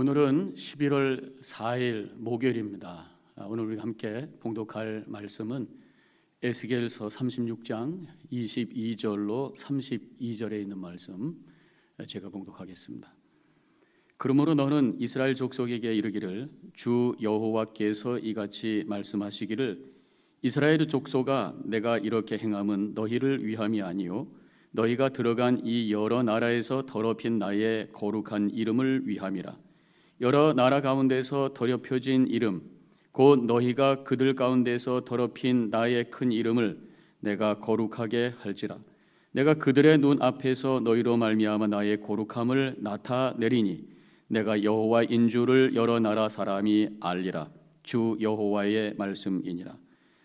오늘은 11월 4일 목요일입니다. 오늘 우리 함께 봉독할 말씀은 에스겔서 36장 22절로 32절에 있는 말씀 제가 봉독하겠습니다. 그러므로 너는 이스라엘 족속에게 이르기를 주 여호와께서 이같이 말씀하시기를 이스라엘 족속아 내가 이렇게 행함은 너희를 위함이 아니요 너희가 들어간 이 여러 나라에서 더럽힌 나의 거룩한 이름을 위함이라. 여러 나라 가운데서 더럽혀진 이름 곧 너희가 그들 가운데서 더럽힌 나의 큰 이름을 내가 거룩하게 할지라. 내가 그들의 눈 앞에서 너희로 말미암아 나의 거룩함을 나타내리니 내가 여호와인 줄을 여러 나라 사람이 알리라. 주 여호와의 말씀이니라.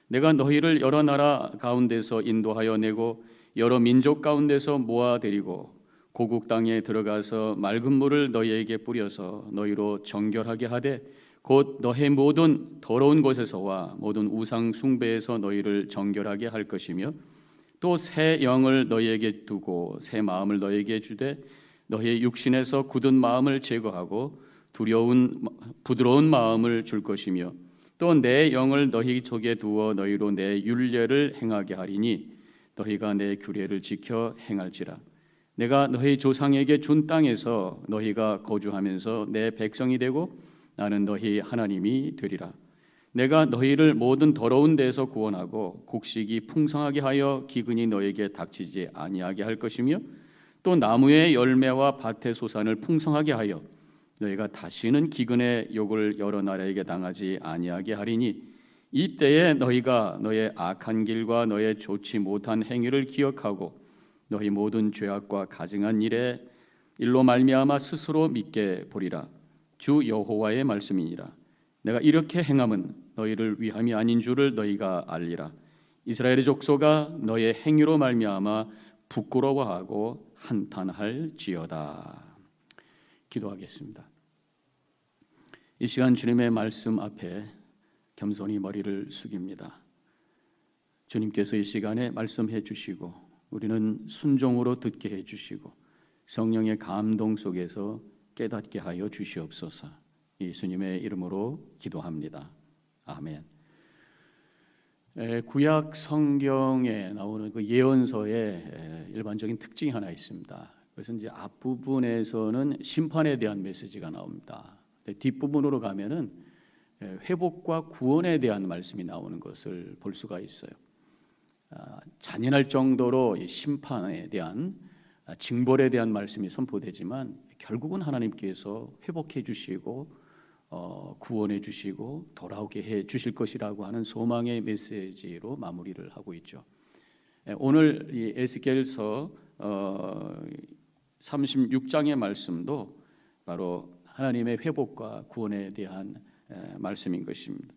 내가 너희를 여러 나라 가운데서 인도하여 내고 여러 민족 가운데서 모아 데리고 고국 땅에 들어가서 맑은 물을 너희에게 뿌려서 너희로 정결하게 하되 곧 너희 모든 더러운 곳에서와 모든 우상 숭배에서 너희를 정결하게 할 것이며 또 새 영을 너희에게 두고 새 마음을 너희에게 주되 너희 육신에서 굳은 마음을 제거하고 부드러운 마음을 줄 것이며 또 내 영을 너희 속에 두어 너희로 내 율례를 행하게 하리니 너희가 내 규례를 지켜 행할지라. 내가 너희 조상에게 준 땅에서 너희가 거주하면서 내 백성이 되고 나는 너희 하나님이 되리라. 내가 너희를 모든 더러운 데에서 구원하고 곡식이 풍성하게 하여 기근이 너희에게 닥치지 아니하게 할 것이며 또 나무의 열매와 밭의 소산을 풍성하게 하여 너희가 다시는 기근의 욕을 여러 나라에게 당하지 아니하게 하리니 이때에 너희가 너의 악한 길과 너의 좋지 못한 행위를 기억하고 너희 모든 죄악과 가증한 일로 말미암아 스스로 믿게 보리라. 주 여호와의 말씀이니라. 내가 이렇게 행함은 너희를 위함이 아닌 줄을 너희가 알리라. 이스라엘의 족속아 너의 행위로 말미암아 부끄러워하고 한탄할지어다. 기도하겠습니다. 이 시간 주님의 말씀 앞에 겸손히 머리를 숙입니다. 주님께서 이 시간에 말씀해 주시고 우리는 순종으로 듣게 해 주시고 성령의 감동 속에서 깨닫게 하여 주시옵소서. 예수님의 이름으로 기도합니다. 아멘. 구약 성경에 나오는 그 예언서의 일반적인 특징이 하나 있습니다. 그래서 이제 앞부분에서는 심판에 대한 메시지가 나옵니다. 뒷부분으로 가면은 회복과 구원에 대한 말씀이 나오는 것을 볼 수가 있어요. 잔인할 정도로 심판에 대한 징벌에 대한 말씀이 선포되지만 결국은 하나님께서 회복해 주시고 구원해 주시고 돌아오게 해 주실 것이라고 하는 소망의 메시지로 마무리를 하고 있죠. 오늘 이 에스겔서 36장의 말씀도 바로 하나님의 회복과 구원에 대한 말씀인 것입니다.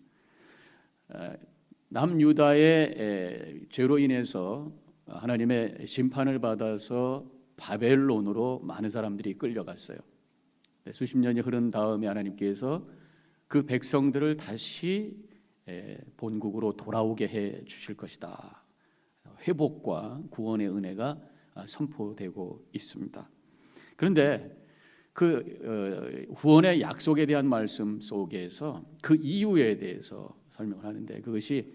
남유다의 죄로 인해서 하나님의 심판을 받아서 바벨론으로 많은 사람들이 끌려갔어요. 수십 년이 흐른 다음에 하나님께서 그 백성들을 다시 본국으로 돌아오게 해 주실 것이다. 회복과 구원의 은혜가 선포되고 있습니다. 그런데 그 후원의 약속에 대한 말씀 속에서 그 이유에 대해서 설명을 하는데 그것이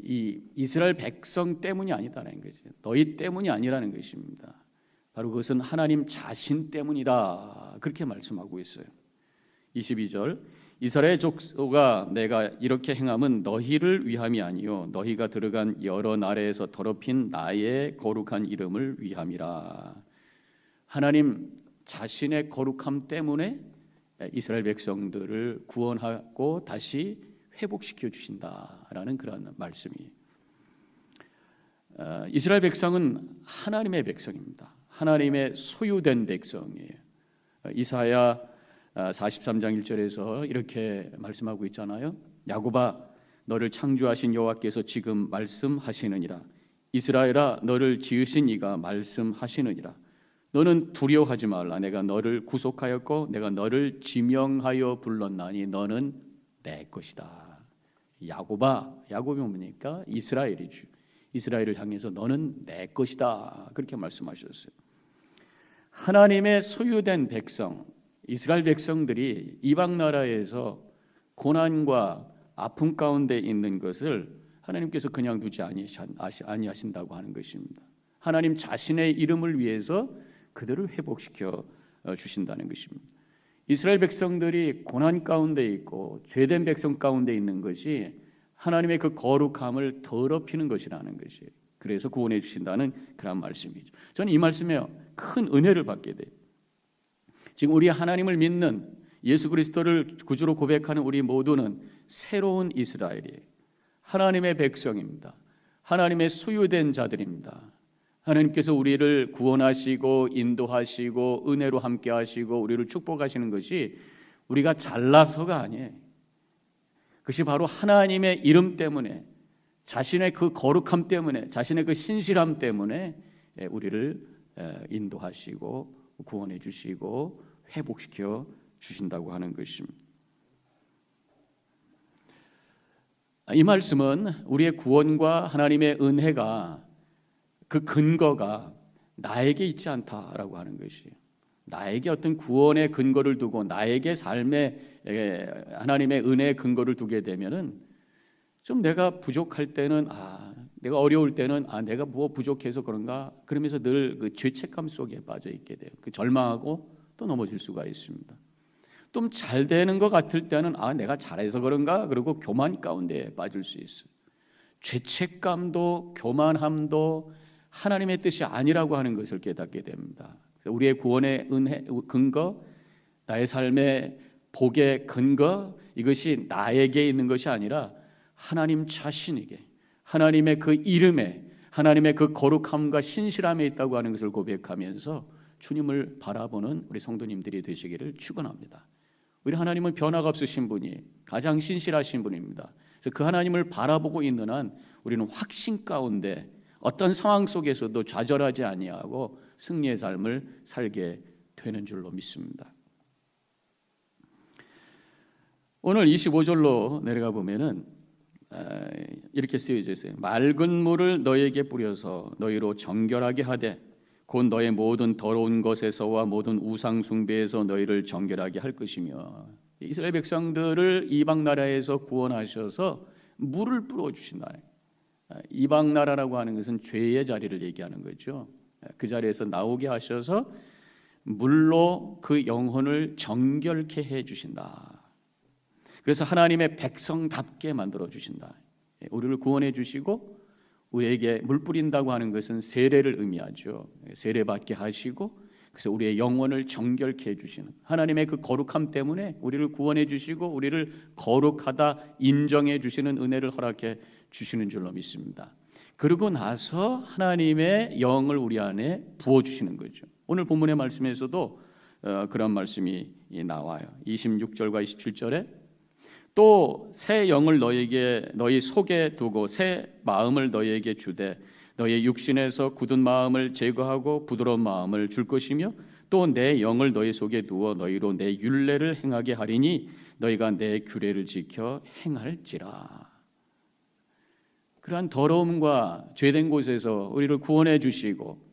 이 이스라엘 백성 때문이 아니다라는 거죠. 너희 때문이 아니라는 것입니다. 바로 그것은 하나님 자신 때문이다. 그렇게 말씀하고 있어요. 22절 이스라엘 족속아 내가 이렇게 행함은 너희를 위함이 아니요 너희가 들어간 여러 나라에서 더럽힌 나의 거룩한 이름을 위함이라. 하나님 자신의 거룩함 때문에 이스라엘 백성들을 구원하고 다시 회복시켜 주신다라는 그런 말씀이. 이스라엘 백성은 하나님의 백성입니다. 하나님의 소유된 백성이에요. 이사야 43장 1절에서 이렇게 말씀하고 있잖아요. 야곱아 너를 창조하신 여호와께서 지금 말씀하시느니라. 이스라엘아 너를 지으신 이가 말씀하시느니라. 너는 두려워하지 말라. 내가 너를 구속하였고 내가 너를 지명하여 불렀나니 너는 내 것이다. 야곱아, 야곱이 뭡니까? 이스라엘이죠. 이스라엘을 향해서 너는 내 것이다. 그렇게 말씀하셨어요. 하나님의 소유된 백성, 이스라엘 백성들이 이방 나라에서 고난과 아픔 가운데 있는 것을 하나님께서 그냥 두지 아니하신다고 하는 것입니다. 하나님 자신의 이름을 위해서 그들을 회복시켜 주신다는 것입니다. 이스라엘 백성들이 고난 가운데 있고 죄된 백성 가운데 있는 것이 하나님의 그 거룩함을 더럽히는 것이라는 것이에요. 그래서 구원해 주신다는 그런 말씀이죠. 저는 이 말씀에 큰 은혜를 받게 돼요. 지금 우리 하나님을 믿는 예수 그리스도를 구주로 고백하는 우리 모두는 새로운 이스라엘이에요. 하나님의 백성입니다. 하나님의 소유된 자들입니다. 하나님께서 우리를 구원하시고 인도하시고 은혜로 함께 하시고 우리를 축복하시는 것이 우리가 잘나서가 아니에요. 그것이 바로 하나님의 이름 때문에, 자신의 그 거룩함 때문에, 자신의 그 신실함 때문에 우리를 인도하시고 구원해 주시고 회복시켜 주신다고 하는 것입니다. 이 말씀은 우리의 구원과 하나님의 은혜가 그 근거가 나에게 있지 않다라고 하는 것이에요. 나에게 어떤 구원의 근거를 두고 나에게 삶에 하나님의 은혜의 근거를 두게 되면은 좀 내가 부족할 때는 내가 어려울 때는 내가 뭐 부족해서 그런가 그러면서 늘 그 죄책감 속에 빠져 있게 돼요. 그 절망하고 또 넘어질 수가 있습니다. 좀 잘 되는 것 같을 때는 내가 잘해서 그런가 그리고 교만 가운데 빠질 수 있어요. 죄책감도 교만함도 하나님의 뜻이 아니라고 하는 것을 깨닫게 됩니다. 우리의 구원의 은혜 근거, 나의 삶의 복의 근거, 이것이 나에게 있는 것이 아니라 하나님 자신에게, 하나님의 그 이름에, 하나님의 그 거룩함과 신실함에 있다고 하는 것을 고백하면서 주님을 바라보는 우리 성도님들이 되시기를 축원합니다. 우리 하나님은 변화가 없으신 분이 가장 신실하신 분입니다. 그래서 그 하나님을 바라보고 있는 한 우리는 확신 가운데 어떤 상황 속에서도 좌절하지 아니하고 승리의 삶을 살게 되는 줄로 믿습니다. 오늘 25절로 내려가 보면은 이렇게 쓰여져 있어요. 맑은 물을 너희에게 뿌려서 너희로 정결하게 하되 곧 너의 모든 더러운 것에서와 모든 우상 숭배에서 너희를 정결하게 할 것이며, 이스라엘 백성들을 이방 나라에서 구원하셔서 물을 뿌려 주신다. 이방 나라라고 하는 것은 죄의 자리를 얘기하는 거죠. 그 자리에서 나오게 하셔서 물로 그 영혼을 정결케 해 주신다. 그래서 하나님의 백성답게 만들어 주신다. 우리를 구원해 주시고 우리에게 물 뿌린다고 하는 것은 세례를 의미하죠. 세례받게 하시고 그래서 우리의 영혼을 정결케 해주시는 하나님의 그 거룩함 때문에 우리를 구원해 주시고 우리를 거룩하다 인정해 주시는 은혜를 허락해 주시는 줄로 믿습니다. 그러고 나서 하나님의 영을 우리 안에 부어주시는 거죠. 오늘 본문의 말씀에서도 그런 말씀이 나와요. 26절과 27절에 또 새 영을 너희 속에 두고 새 마음을 너희에게 주되 너희 육신에서 굳은 마음을 제거하고 부드러운 마음을 줄 것이며 또 내 영을 너희 속에 두어 너희로 내 율례를 행하게 하리니 너희가 내 규례를 지켜 행할지라. 그러한 더러움과 죄된 곳에서 우리를 구원해 주시고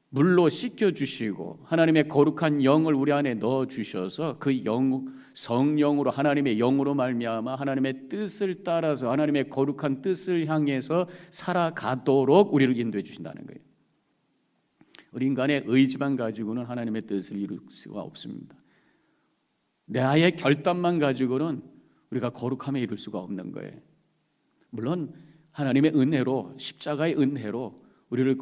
물로 씻겨 주시고 하나님의 거룩한 영을 우리 안에 넣어 주셔서 그 성령으로 하나님의 영으로 말미암아 하나님의 뜻을 따라서 하나님의 거룩한 뜻을 향해서 살아가도록 우리를 인도해 주신다는 거예요. 우리 인간의 의지만 가지고는 하나님의 뜻을 이룰 수가 없습니다. 나의 결단만 가지고는 우리가 거룩함에 이룰 수가 없는 거예요. 물론 하나님의 은혜로 십자가의 은혜로 우리를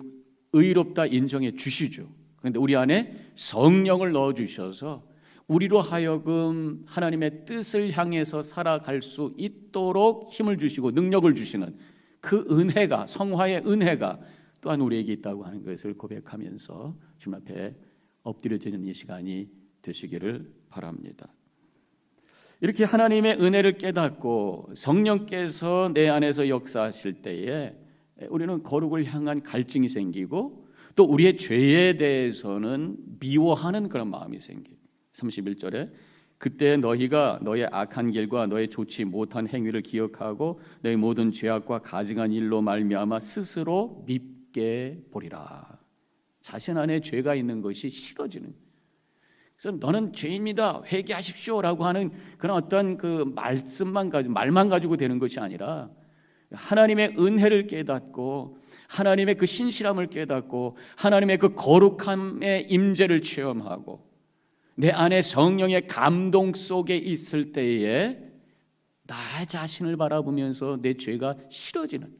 의롭다 인정해 주시죠. 그런데 우리 안에 성령을 넣어 주셔서 우리로 하여금 하나님의 뜻을 향해서 살아갈 수 있도록 힘을 주시고 능력을 주시는 그 은혜가, 성화의 은혜가 또한 우리에게 있다고 하는 것을 고백하면서 주님 앞에 엎드려지는 이 시간이 되시기를 바랍니다. 이렇게 하나님의 은혜를 깨닫고 성령께서 내 안에서 역사하실 때에 우리는 거룩을 향한 갈증이 생기고 또 우리의 죄에 대해서는 미워하는 그런 마음이 생겨요. 31절에 그때 너희가 너의 악한 길과 너의 좋지 못한 행위를 기억하고 너의 모든 죄악과 가증한 일로 말미암아 스스로 밉게 보리라. 자신 안에 죄가 있는 것이 싫어지는, 그래서 너는 죄인입니다, 회개하십시오라고 하는 그런 어떤 그 말만 가지고 되는 것이 아니라 하나님의 은혜를 깨닫고 하나님의 그 신실함을 깨닫고 하나님의 그 거룩함의 임재를 체험하고 내 안에 성령의 감동 속에 있을 때에 나 자신을 바라보면서 내 죄가 싫어지는,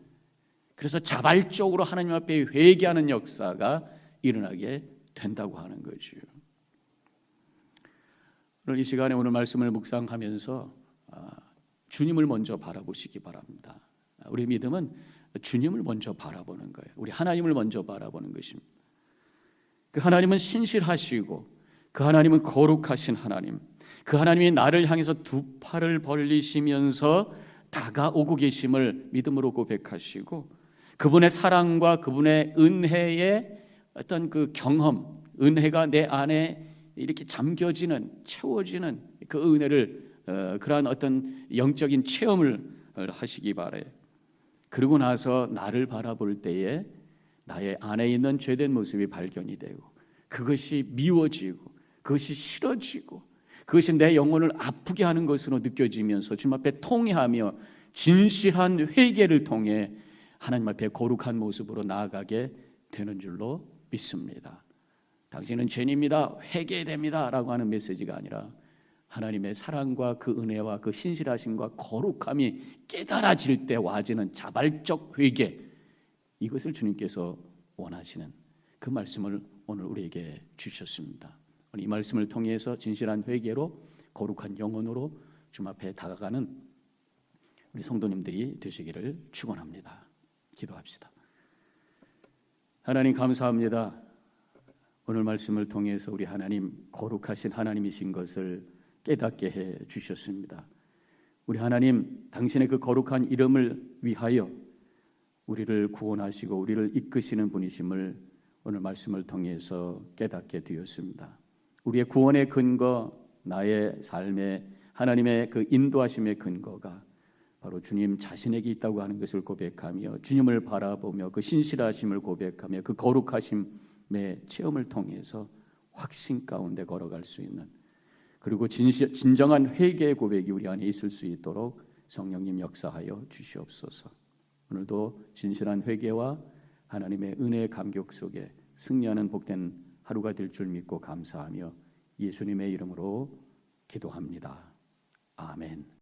그래서 자발적으로 하나님 앞에 회개하는 역사가 일어나게 된다고 하는 거죠. 오늘 이 시간에 오늘 말씀을 묵상하면서 주님을 먼저 바라보시기 바랍니다. 우리 믿음은 주님을 먼저 바라보는 거예요. 우리 하나님을 먼저 바라보는 것입니다. 그 하나님은 신실하시고 그 하나님은 거룩하신 하나님, 그 하나님이 나를 향해서 두 팔을 벌리시면서 다가오고 계심을 믿음으로 고백하시고 그분의 사랑과 그분의 은혜의 어떤 그 경험, 은혜가 내 안에 이렇게 잠겨지는, 채워지는 그 은혜를 그러한 어떤 영적인 체험을 하시기 바라요. 그러고 나서 나를 바라볼 때에 나의 안에 있는 죄된 모습이 발견이 되고 그것이 미워지고 그것이 싫어지고 그것이 내 영혼을 아프게 하는 것으로 느껴지면서 주님 앞에 통회하며 진실한 회개를 통해 하나님 앞에 거룩한 모습으로 나아가게 되는 줄로 믿습니다. 당신은 죄인입니다, 회개됩니다 라고 하는 메시지가 아니라 하나님의 사랑과 그 은혜와 그 신실하심과 거룩함이 깨달아질 때 와지는 자발적 회개, 이것을 주님께서 원하시는 그 말씀을 오늘 우리에게 주셨습니다. 오늘 이 말씀을 통해서 진실한 회개로 거룩한 영혼으로 주님 앞에 다가가는 우리 성도님들이 되시기를 축원합니다. 기도합시다. 하나님 감사합니다. 오늘 말씀을 통해서 우리 하나님 거룩하신 하나님이신 것을 깨닫게 해 주셨습니다. 우리 하나님 당신의 그 거룩한 이름을 위하여 우리를 구원하시고 우리를 이끄시는 분이심을 오늘 말씀을 통해서 깨닫게 되었습니다. 우리의 구원의 근거, 나의 삶의 하나님의 그 인도하심의 근거가 바로 주님 자신에게 있다고 하는 것을 고백하며 주님을 바라보며 그 신실하심을 고백하며 그 거룩하심의 체험을 통해서 확신 가운데 걸어갈 수 있는, 그리고 진정한 회개의 고백이 우리 안에 있을 수 있도록 성령님 역사하여 주시옵소서. 오늘도 진실한 회개와 하나님의 은혜의 감격 속에 승리하는 복된 하루가 될 줄 믿고 감사하며 예수님의 이름으로 기도합니다. 아멘.